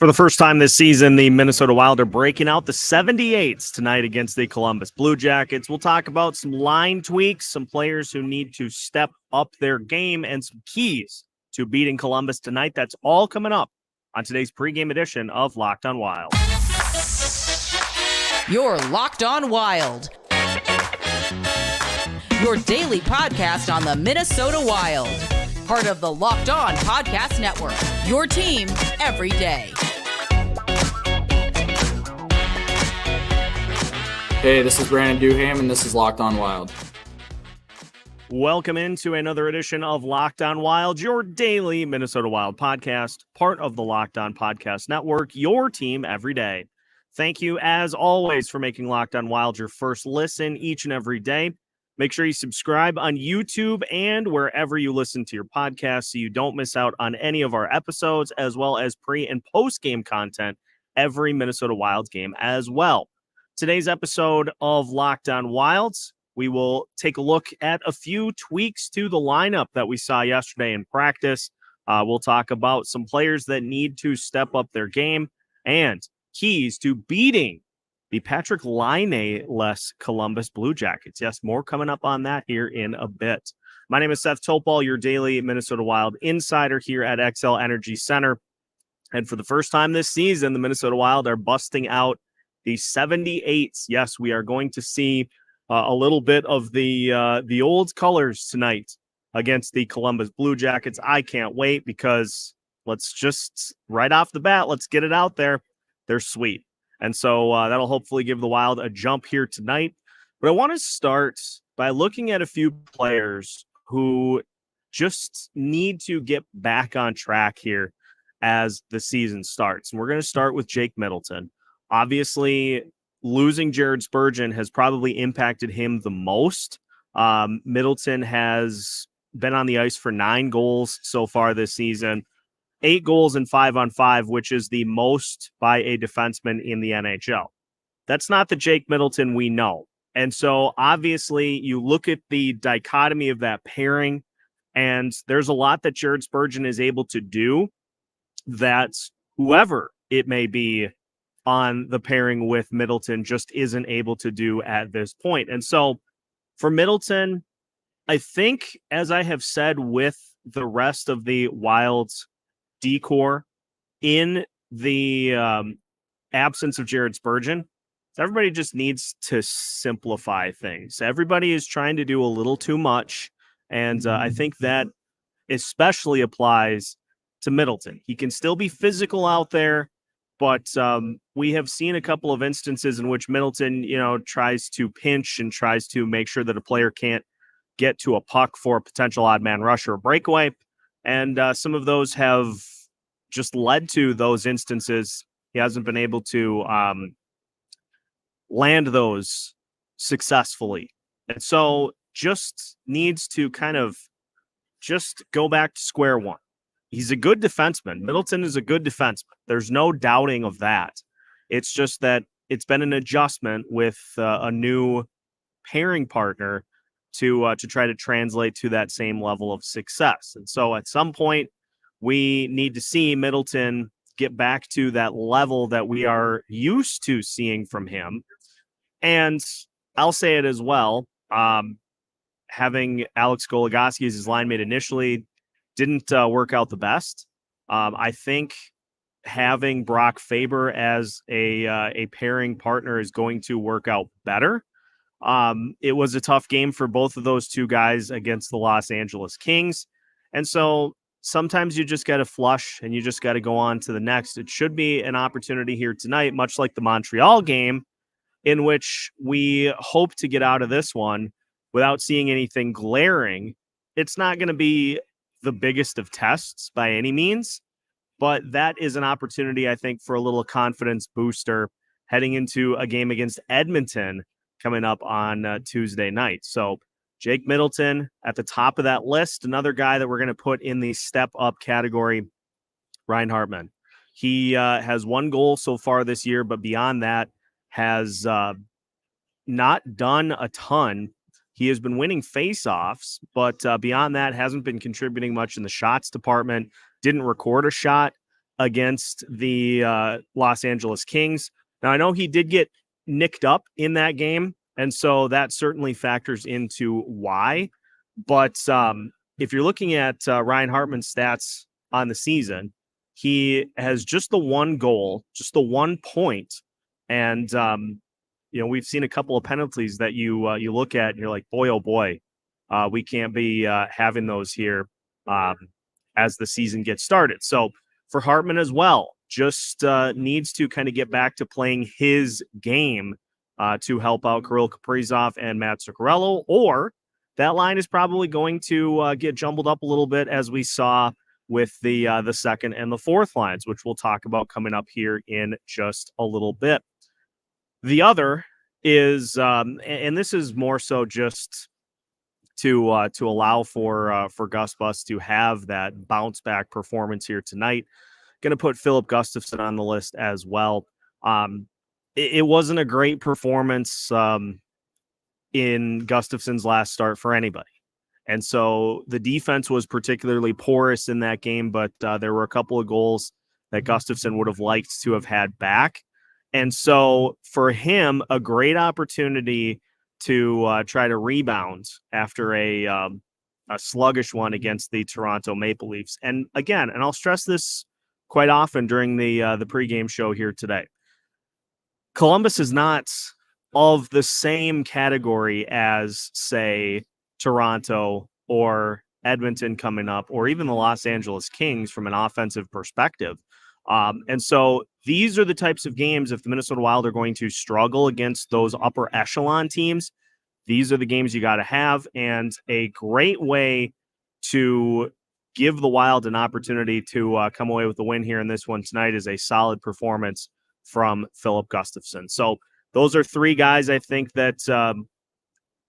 For the first time this season, the Minnesota Wild are breaking out the 78s tonight against the Columbus Blue Jackets. We'll talk about some line tweaks, some players who need to step up their game, and some keys to beating Columbus tonight. That's all coming up on today's pregame edition of Locked on Wild. You're Locked on Wild, your daily podcast on the Minnesota Wild. Part of the Locked On Podcast Network, your team every day. Hey, this is Brandon Duham, and this is Locked on Wild. Welcome into another edition of Locked on Wild, your daily Minnesota Wild podcast, part of the Locked On Podcast Network, your team every day. Thank you, as always, for making Locked on Wild your first listen each and every day. Make sure you subscribe on YouTube and wherever you listen to your podcast so you don't miss out on any of our episodes, as well as pre- and post-game content every Minnesota Wild game as well. Today's episode of Locked on Wilds, we will take a look at a few tweaks to the lineup that we saw yesterday in practice. We'll talk about some players that need to step up their game and keys to beating the Patrick Laine-less Columbus Blue Jackets. Yes, more coming up on that here in a bit. My name is Seth Topal, your daily Minnesota Wild insider here at XL Energy Center. And for the first time this season, the Minnesota Wild are busting out the 78s. Yes, we are going to see a little bit of the old colors tonight against the Columbus Blue Jackets. I can't wait because let's just, right off the bat, let's get it out there. They're sweet. And so that'll hopefully give the Wild a jump here tonight. But I want to start by looking at a few players who just need to get back on track here as the season starts. And we're going to start with Jake Middleton. Obviously, losing Jared Spurgeon has probably impacted him the most. Middleton has been on the ice for 9 goals so far this season. 8 goals in 5-on-5, which is the most by a defenseman in the NHL. That's not the Jake Middleton we know. And so obviously you look at the dichotomy of that pairing, and there's a lot that Jared Spurgeon is able to do that whoever it may be on the pairing with Middleton just isn't able to do at this point. And so for Middleton, I think, as I have said with the rest of the Wild's decor in the absence of Jared Spurgeon, everybody just needs to simplify things. Everybody is trying to do a little too much, and I think that especially applies to Middleton. He can still be physical out there, but we have seen a couple of instances in which Middleton, tries to pinch and tries to make sure that a player can't get to a puck for a potential odd man rush or a breakaway. And some of those have just led to those instances. He hasn't been able to land those successfully. And so just needs to kind of just go back to square one. He's a good defenseman. Middleton is a good defenseman. There's no doubting of that. It's just that it's been an adjustment with a new pairing partner to try to translate to that same level of success. And so at some point, we need to see Middleton get back to that level that we are used to seeing from him. And I'll say it as well, having Alex Goligoski as his line mate initially didn't work out the best. I think having Brock Faber as a pairing partner is going to work out better. It was a tough game for both of those two guys against the Los Angeles Kings. And so sometimes you just got to flush and you just got to go on to the next. It should be an opportunity here tonight, much like the Montreal game, in which we hope to get out of this one without seeing anything glaring. It's not going to be the biggest of tests by any means, but that is an opportunity, I think, for a little confidence booster heading into a game against Edmonton coming up on Tuesday night. So Jake Middleton at the top of that list. Another guy that we're going to put in the step up category, Ryan Hartman. He has 1 goal so far this year, but beyond that has not done a ton. He has been winning faceoffs, but beyond that hasn't been contributing much in the shots department. Didn't record a shot against the Los Angeles Kings. Now, I know he did get nicked up in that game, and so that certainly factors into why. But if you're looking at Ryan Hartman's stats on the season, he has just the one goal, just the 1 point. And, we've seen a couple of penalties that you look at and you're like, boy, oh boy, we can't be having those here as the season gets started. So for Hartman as well, just needs to kind of get back to playing his game to help out Kirill Kaprizov and Matt Zuccarello, or that line is probably going to get jumbled up a little bit, as we saw with the second and the fourth lines, which we'll talk about coming up here in just a little bit. The other is, and this is more so just to allow for Gus Bus to have that bounce back performance here tonight. Going to put Filip Gustavsson on the list as well. It wasn't a great performance in Gustafsson's last start for anybody. And so the defense was particularly porous in that game, but there were a couple of goals that Gustavsson would have liked to have had back. And so for him, a great opportunity to try to rebound after a sluggish one against the Toronto Maple Leafs. And again, and I'll stress this quite often during the pregame show here today, Columbus is not of the same category as, say, Toronto or Edmonton coming up, or even the Los Angeles Kings from an offensive perspective. And so these are the types of games, if the Minnesota Wild are going to struggle against those upper echelon teams, these are the games you got to have. And a great way to give the Wild an opportunity to come away with the win here in this one tonight is a solid performance from Filip Gustavsson. So those are three guys I think that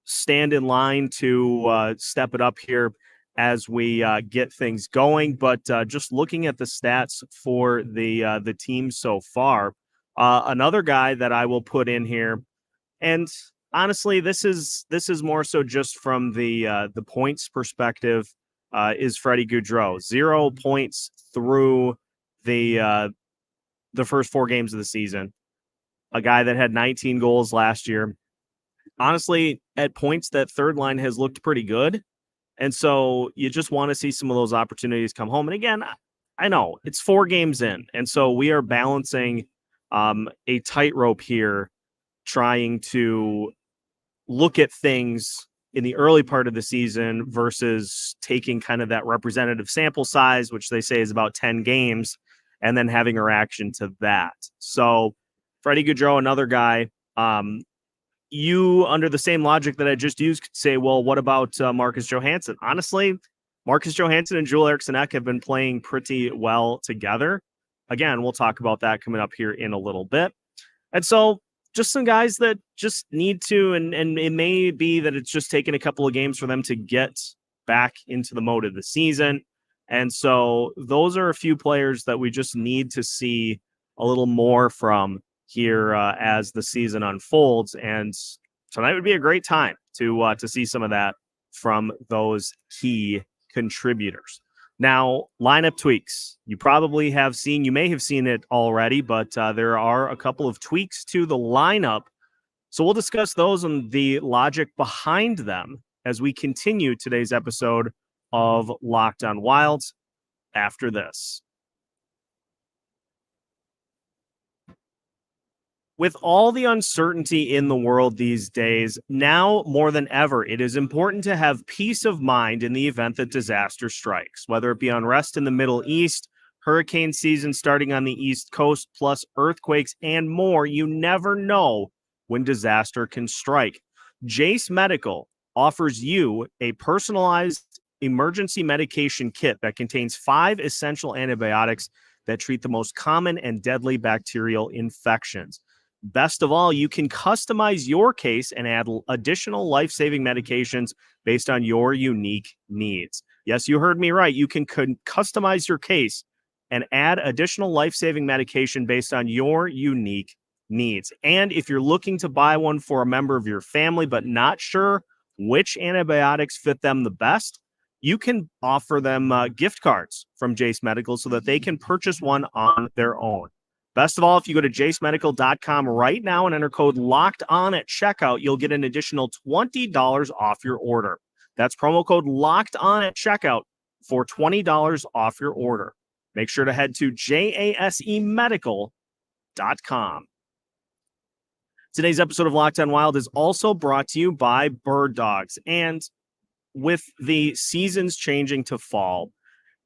stand in line to step it up here as we get things going. But just looking at the stats for the team so far, another guy that I will put in here, and honestly, this is more so just from the points perspective, is Freddy Gaudreau. 0 points through the first 4 games of the season. A guy that had 19 goals last year. Honestly, at points, that third line has looked pretty good. And so you just want to see some of those opportunities come home. And again, I know it's 4 games in. And so we are balancing a tightrope here, trying to look at things in the early part of the season versus taking kind of that representative sample size, which they say is about 10 games, and then having a reaction to that. So Freddy Gaudreau, another guy, you, under the same logic that I just used, could say, well, what about Marcus Johansson? Honestly, Marcus Johansson and Joel Eriksson Ek have been playing pretty well together. Again, we'll talk about that coming up here in a little bit. And so just some guys that just need to, and it may be that it's just taken a couple of games for them to get back into the mode of the season. And so those are a few players that we just need to see a little more from here as the season unfolds. And tonight would be a great time to see some of that from those key contributors. Now, lineup tweaks. You probably have seen, you may have seen it already, but there are a couple of tweaks to the lineup. So we'll discuss those and the logic behind them as we continue today's episode of Locked on Wild after this. With all the uncertainty in the world these days, now more than ever, it is important to have peace of mind in the event that disaster strikes, whether it be unrest in the Middle East, hurricane season starting on the East Coast, plus earthquakes and more. You never know when disaster can strike. Jace Medical offers you a personalized emergency medication kit that contains 5 essential antibiotics that treat the most common and deadly bacterial infections. Best of all, you can customize your case and add additional life-saving medications based on your unique needs. Yes, you heard me right. You can customize your case and add additional life-saving medication based on your unique needs. And if you're looking to buy one for a member of your family but not sure which antibiotics fit them the best, you can offer them gift cards from Jace Medical so that they can purchase one on their own. Best of all, if you go to jacemedical.com right now and enter code LOCKED ON at checkout, you'll get an additional $20 off your order. That's promo code LOCKED ON at checkout for $20 off your order. Make sure to head to jasemedical.com. Today's episode of Locked On Wild is also brought to you by Bird Dogs. And with the seasons changing to fall,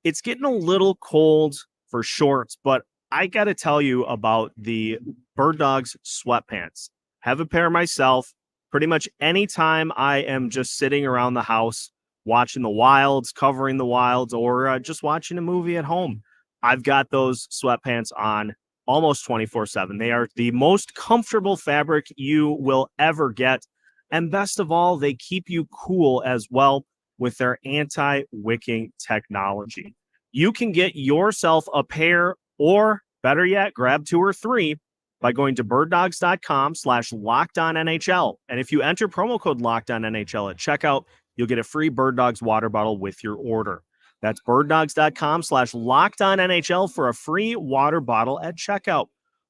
it's getting a little cold for shorts, but I got to tell you about the Bird Dogs sweatpants. Have a pair myself. Pretty much anytime I am just sitting around the house watching the Wilds, covering the Wilds, or just watching a movie at home, I've got those sweatpants on almost 24/7. They are the most comfortable fabric you will ever get. And best of all, they keep you cool as well with their anti-wicking technology. You can get yourself a pair, or better yet, grab 2 or 3 by going to birddogs.com/LockedOnNHL. And if you enter promo code LockedOnNHL at checkout, you'll get a free Bird Dogs water bottle with your order. That's birddogs.com/LockedOnNHL for a free water bottle at checkout.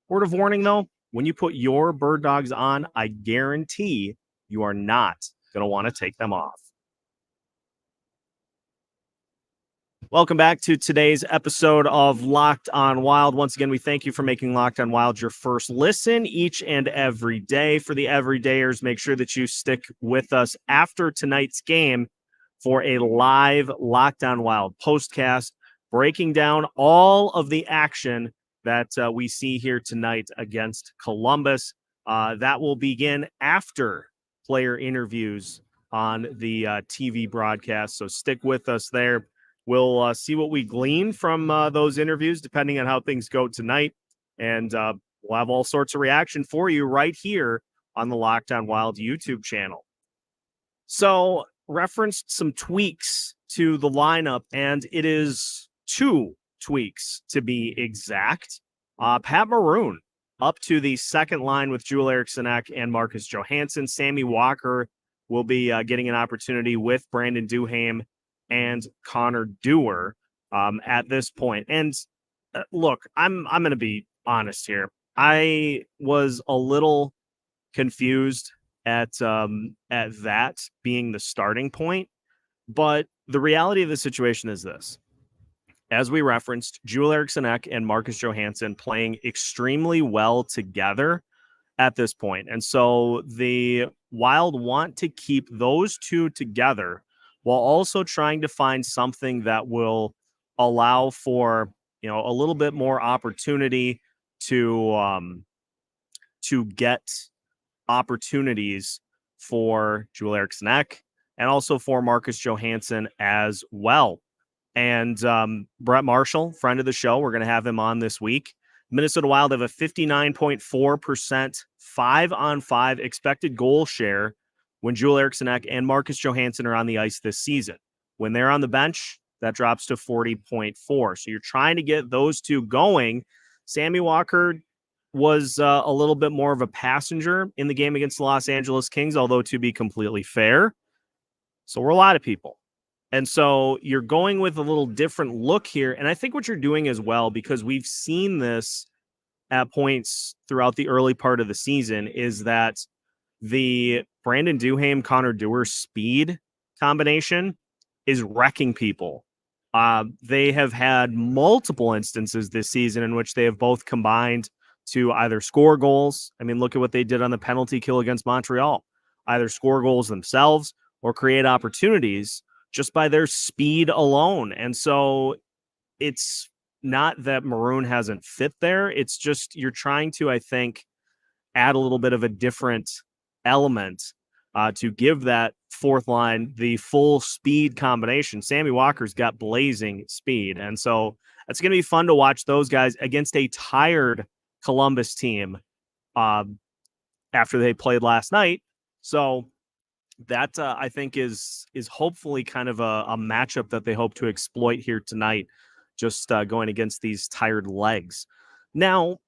Word of warning, though, when you put your Bird Dogs on, I guarantee you are not going to want to take them off. Welcome back to today's episode of Locked On Wild. Once again, we thank you for making Locked On Wild your first listen each and every day. For the everydayers, make sure that you stick with us after tonight's game for a live Locked On Wild postcast, breaking down all of the action that we see here tonight against Columbus. That will begin after player interviews on the TV broadcast, so stick with us there. We'll see what we glean from those interviews, depending on how things go tonight. And we'll have all sorts of reaction for you right here on the Locked On Wild YouTube channel. So, referenced some tweaks to the lineup, and it is 2 tweaks to be exact. Pat Maroon up to the second line with Joel-Eriksson Ek and Marcus Johansson. Sammy Walker will be getting an opportunity with Brandon Duhaime and Connor Dewar at this point. And look, I'm going to be honest here. I was a little confused at that being the starting point, but the reality of the situation is this. As we referenced, Joel-Eriksson Ek and Marcus Johansson playing extremely well together at this point. And so the Wild want to keep those two together while also trying to find something that will allow for, a little bit more opportunity to get opportunities for Joel-Eriksson Ek and also for Marcus Johansson as well. And Brett Marshall, friend of the show, we're going to have him on this week. Minnesota Wild have a 59.4% 5-on-5 expected goal share when Joel-Eriksson Ek and Marcus Johansson are on the ice this season. When they're on the bench, that drops to 40.4. So you're trying to get those two going. Sammy Walker was a little bit more of a passenger in the game against the Los Angeles Kings, although to be completely fair, so were a lot of people. And so you're going with a little different look here. And I think what you're doing as well, because we've seen this at points throughout the early part of the season, is that the Brandon Duhaime, Connor Dewar speed combination is wrecking people. They have had multiple instances this season in which they have both combined to either score goals. I mean, look at what they did on the penalty kill against Montreal. Either score goals themselves or create opportunities just by their speed alone. And so it's not that Maroon hasn't fit there. It's just you're trying to, I think, add a little bit of a different element to give that fourth line the full speed combination. Sammy Walker's got blazing speed. And so it's going to be fun to watch those guys against a tired Columbus team after they played last night. So that I think is hopefully kind of a matchup that they hope to exploit here tonight, just going against these tired legs. Now,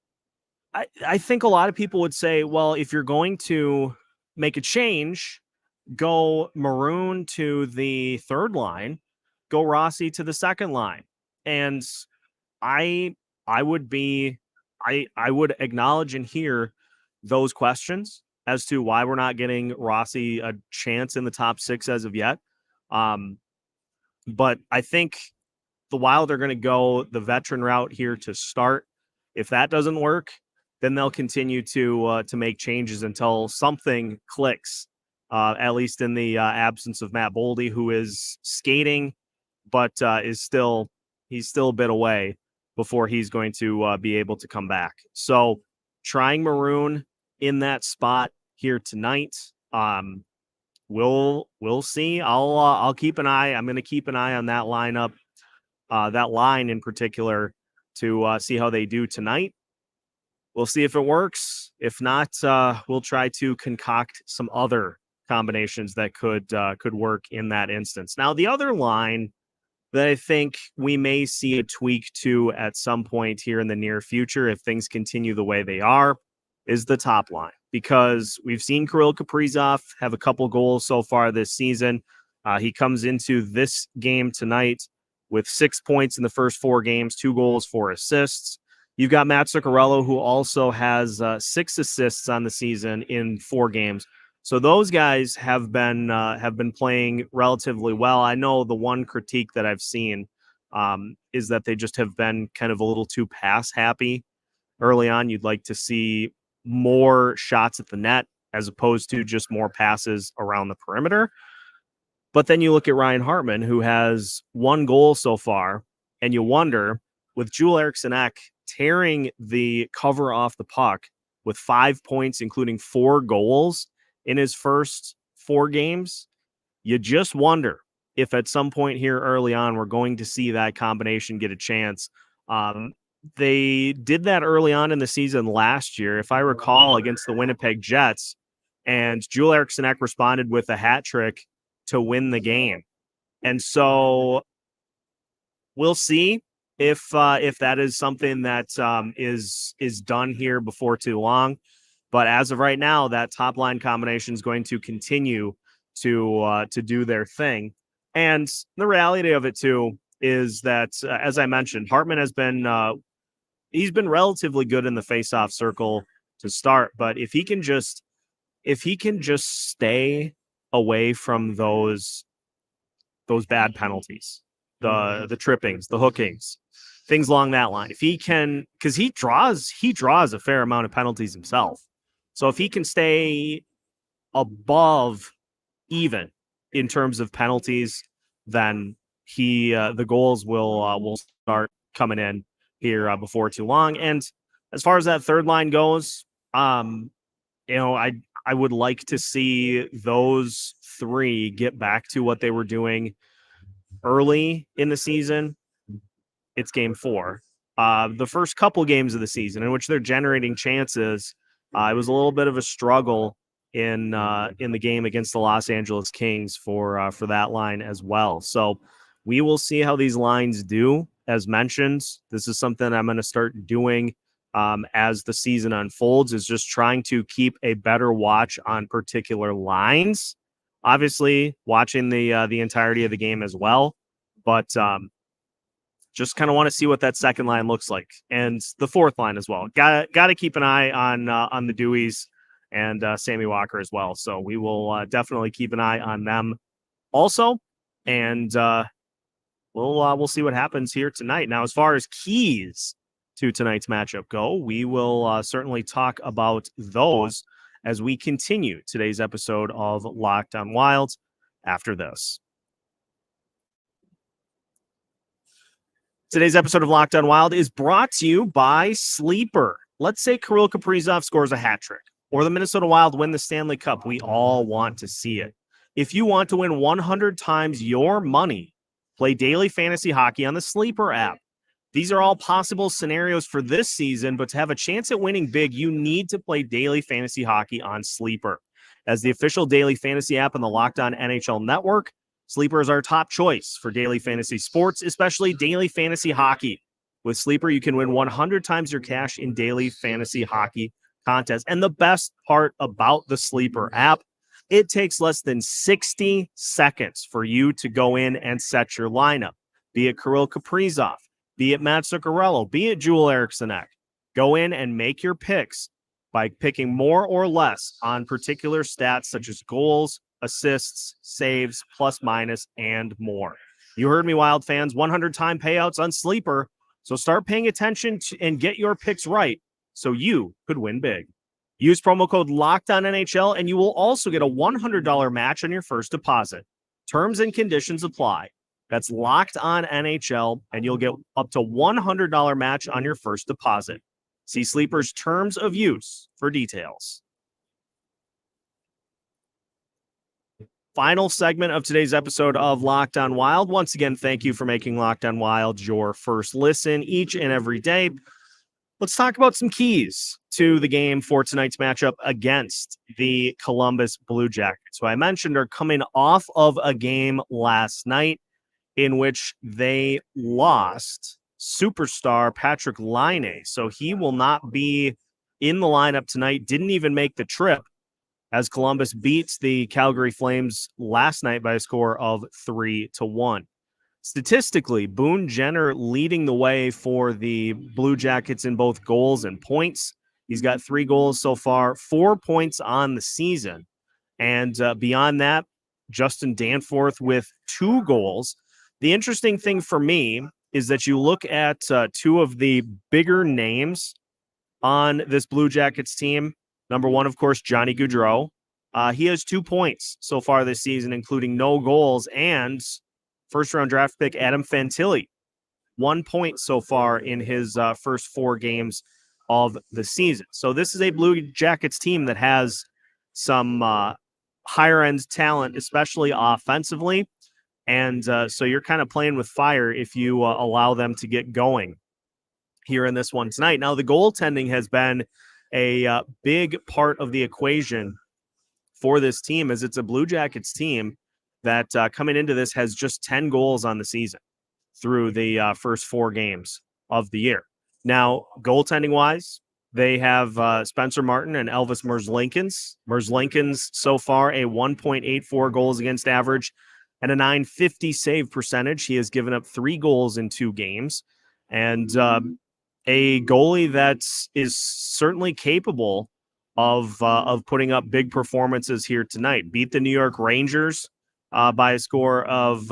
I think a lot of people would say, well, if you're going to make a change, go Maroon to the third line go Rossi to the second line. And I would acknowledge and hear those questions as to why we're not getting Rossi a chance in the top 6 as of yet. But I think the Wild are going to go the veteran route here to start. If that doesn't work, then they'll continue to make changes until something clicks, at least in the absence of Matt Boldy, who is skating, but he's still a bit away before he's going to be able to come back. So trying Maroon in that spot here tonight. We'll see. I'll keep an eye. I'm going to keep an eye on that lineup, that line in particular, to see how they do tonight. We'll see if it works. If not, we'll try to concoct some other combinations that could work in that instance. Now, the other line that I think we may see a tweak to at some point here in the near future, if things continue the way they are, is the top line. Because we've seen Kirill Kaprizov have a couple goals so far this season. He comes into this game tonight with 6 points in the first 4 games, 2 goals, 4 assists. You've got Matt Zuccarello, who also has 6 assists on the season in 4 games. So those guys have been playing relatively well. I know the one critique that I've seen is that they just have been kind of a little too pass happy early on. You'd like to see more shots at the net as opposed to just more passes around the perimeter. But then you look at Ryan Hartman, who has 1 goal so far, and you wonder, with Joel Eriksson Ek tearing the cover off the puck with 5 points, including 4 goals in his first 4 games, you just wonder if at some point here early on we're going to see that combination get a chance. They did that early on in the season last year, if I recall, against the Winnipeg Jets, and Joel Eriksson Ek responded with a hat trick to win the game. And so we'll see if that is something that is done here before too long. But as of right now, that top line combination is going to continue to do their thing. And the reality of it too is that, as I mentioned, Hartman has been he's been relatively good in the faceoff circle to start. But if he can just stay away from those bad penalties, the trippings, the hookings, things along that line. If he can, because he draws a fair amount of penalties himself. So if he can stay above even in terms of penalties, then the goals will start coming in here before too long. And as far as that third line goes, I would like to see those 3 get back to what they were doing early in the season. It's game 4. The first couple games of the season in which they're generating chances, it was a little bit of a struggle in the game against the Los Angeles Kings for that line as well. So we will see how these lines do. As mentioned, this is something I'm going to start doing as the season unfolds, is just trying to keep a better watch on particular lines. Obviously, watching the entirety of the game as well, but just kind of want to see what that second line looks like, and the fourth line as well. Got to keep an eye on the Deweys and Sammy Walker as well. So we will definitely keep an eye on them also, and we'll see what happens here tonight. Now, as far as keys to tonight's matchup go, we will certainly talk about those as we continue today's episode of Locked on Wild after this. Today's episode of Locked on Wild is brought to you by Sleeper. Let's say Kirill Kaprizov scores a hat trick, or the Minnesota Wild win the Stanley Cup. We all want to see it. If you want to win 100 times your money, play daily fantasy hockey on the Sleeper app. These are all possible scenarios for this season, but to have a chance at winning big, you need to play daily fantasy hockey on Sleeper. As the official daily fantasy app on the Locked On NHL Network, Sleeper is our top choice for daily fantasy sports, especially daily fantasy hockey. With Sleeper, you can win 100 times your cash in daily fantasy hockey contests. And the best part about the Sleeper app, It takes less than 60 seconds for you to go in and set your lineup, be it Kirill Kaprizov, be it Matt Zuccarello, be it Joel Eriksson Ek. Go in and make your picks by picking more or less on particular stats such as goals, assists, saves, plus minus, and more. You heard me, Wild fans, 100-time payouts on Sleeper. So start paying attention and get your picks right so you could win big. Use promo code LOCKEDONNHL and you will also get a $100 match on your first deposit. Terms and conditions apply. That's Locked On NHL, and you'll get up to $100 match on your first deposit. See Sleeper's terms of use for details. Final segment of today's episode of Locked On Wild. Once again, thank you for making Locked On Wild your first listen each and every day. Let's talk about some keys to the game for tonight's matchup against the Columbus Blue Jackets, who I mentioned are coming off of a game last night in which they lost superstar Patrik Laine. So he will not be in the lineup tonight, didn't even make the trip as Columbus beats the Calgary Flames last night by a score of 3-1. Statistically, Boone Jenner leading the way for the Blue Jackets in both goals and points. He's got 3 goals so far, 4 points on the season. And beyond that, Justin Danforth with 2 goals. The interesting thing for me is that you look at 2 of the bigger names on this Blue Jackets team. Number 1, of course, Johnny Gaudreau. He has 2 points so far this season, including no goals, and first-round draft pick Adam Fantilli, 1 point so far in his first 4 games of the season. So this is a Blue Jackets team that has some higher-end talent, especially offensively, and so you're kind of playing with fire if you allow them to get going here in this one tonight. Now, the goaltending has been a big part of the equation for this team, as it's a Blue Jackets team that coming into this has just 10 goals on the season through the first 4 games of the year. Now, goaltending-wise, they have Spencer Martin and Elvis Merzlikins. Merzlikins so far a 1.84 goals against average and a .950 save percentage. He has given up 3 goals in 2 games. And a goalie that is certainly capable of putting up big performances here tonight. Beat the New York Rangers by a score of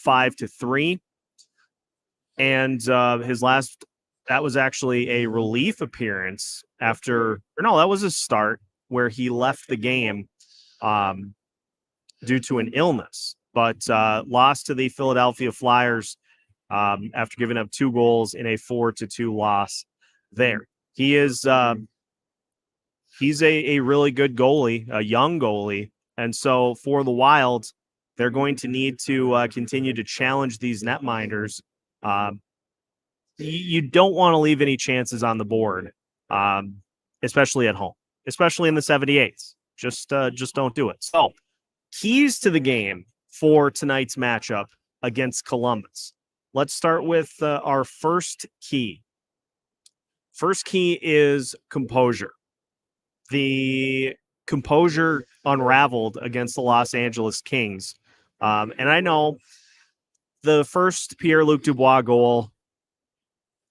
5-3. And his last, that was actually a relief appearance after, or no, that was a start where he left the game due to an illness, but lost to the Philadelphia Flyers after giving up 2 goals in a 4-2 loss there. He is he's a really good goalie, a young goalie. And so for the Wild, they're going to need to continue to challenge these netminders. You don't want to leave any chances on the board, especially at home, especially in the 78s. Just don't do it. So keys to the game for tonight's matchup against Columbus. Let's start with our first key. First key is composure. The composure unraveled against the Los Angeles Kings. And I know the first Pierre-Luc Dubois goal,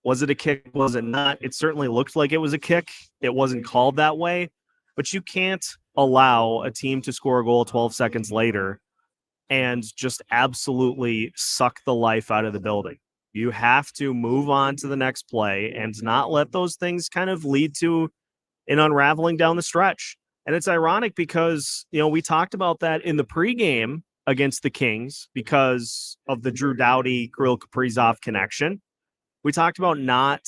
was it a kick? Was it not? It certainly looked like it was a kick. It wasn't called that way. But you can't allow a team to score a goal 12 seconds later and just absolutely suck the life out of the building. You have to move on to the next play and not let those things kind of lead to an unraveling down the stretch. And it's ironic because, we talked about that in the pregame against the Kings because of the Drew Doughty, Kirill Kaprizov connection. We talked about not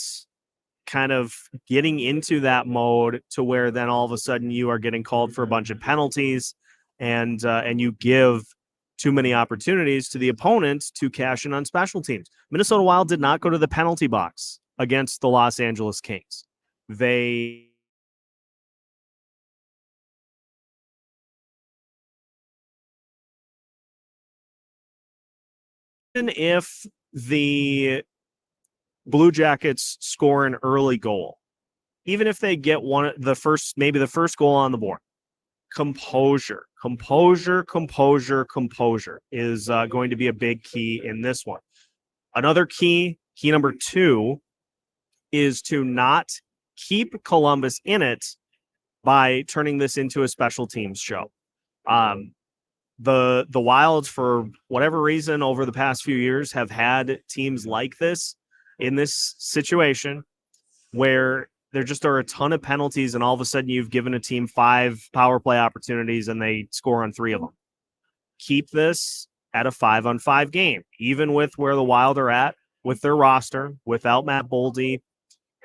kind of getting into that mode to where then all of a sudden you are getting called for a bunch of penalties and you give too many opportunities to the opponent to cash in on special teams. Minnesota Wild did not go to the penalty box against the Los Angeles Kings. Even if the Blue Jackets score an early goal, even if they get maybe the first goal on the board, composure Composure is going to be a big key in this one. Another key number 2, is to not keep Columbus in it by turning this into a special teams show. The Wilds, for whatever reason, over the past few years, have had teams like this in this situation where there just are a ton of penalties, and all of a sudden you've given a team 5 power play opportunities and they score on 3 of them. Keep this at a 5-on-5 game, even with where the Wild are at with their roster, without Matt Boldy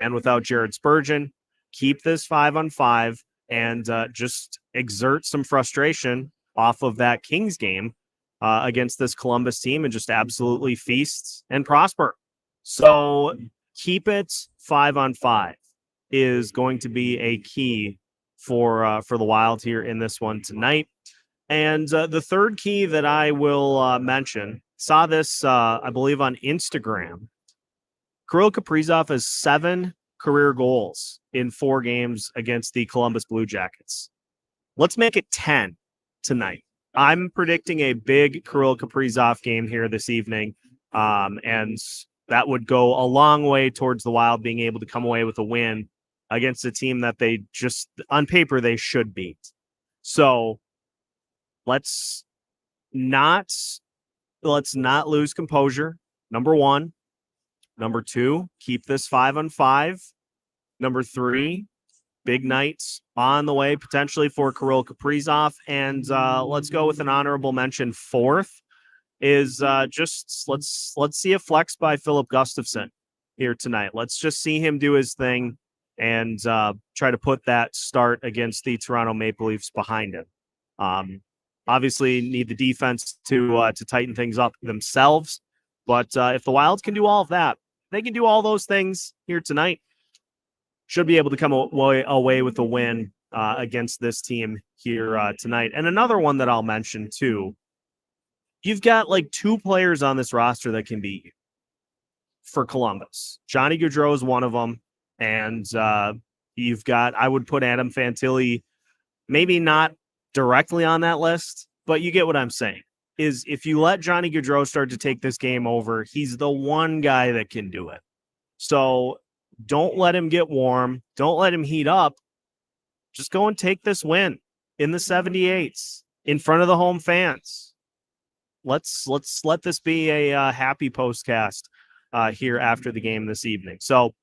and without Jared Spurgeon. Keep this 5-on-5 and just exert some frustration off of that Kings game against this Columbus team and just absolutely feast and prosper. So keep it 5-on-5 is going to be a key for the Wild here in this one tonight. And the third key that I will mention, saw this, I believe, on Instagram. Kirill Kaprizov has 7 career goals in 4 games against the Columbus Blue Jackets. Let's make it 10 tonight. I'm predicting a big Kirill Kaprizov game here this evening, and that would go a long way towards the Wild being able to come away with a win against a team that they just, on paper, they should beat. So let's not lose composure, number 1. Number 2, keep this 5-on-5. Number 3, big nights on the way potentially for Kirill Kaprizov. And let's go with an honorable mention. 4th is just let's see a flex by Filip Gustavsson here tonight. Let's just see him do his thing and try to put that start against the Toronto Maple Leafs behind him. Obviously need the defense to tighten things up themselves. But if the Wilds can do all of that, they can do all those things here tonight. Should be able to come away with a win against this team here tonight. And another one that I'll mention too, you've got like 2 players on this roster that can beat you for Columbus. Johnny Gaudreau is one of them. And you've got, I would put Adam Fantilli, maybe not directly on that list, but you get what I'm saying. Is if you let Johnny Gaudreau start to take this game over, he's the one guy that can do it. So don't let him get warm. Don't let him heat up. Just go and take this win in the 78s in front of the home fans. Let's let this be a happy postcast here after the game this evening. So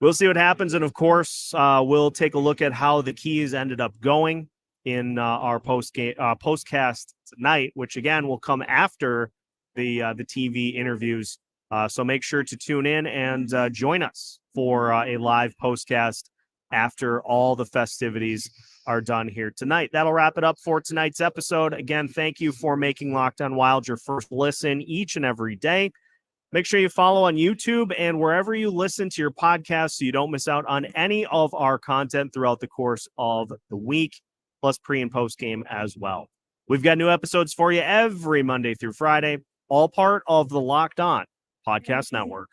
we'll see what happens. And of course, we'll take a look at how the Keys ended up going in our postcast tonight, which again will come after the TV interviews. So make sure to tune in and join us for a live postcast after all the festivities are done here tonight. That'll wrap it up for tonight's episode. Again, thank you for making Locked On Wild your first listen each and every day. Make sure you follow on YouTube and wherever you listen to your podcast so you don't miss out on any of our content throughout the course of the week, plus pre and post game as well. We've got new episodes for you every Monday through Friday, all part of the Locked On Podcast Network.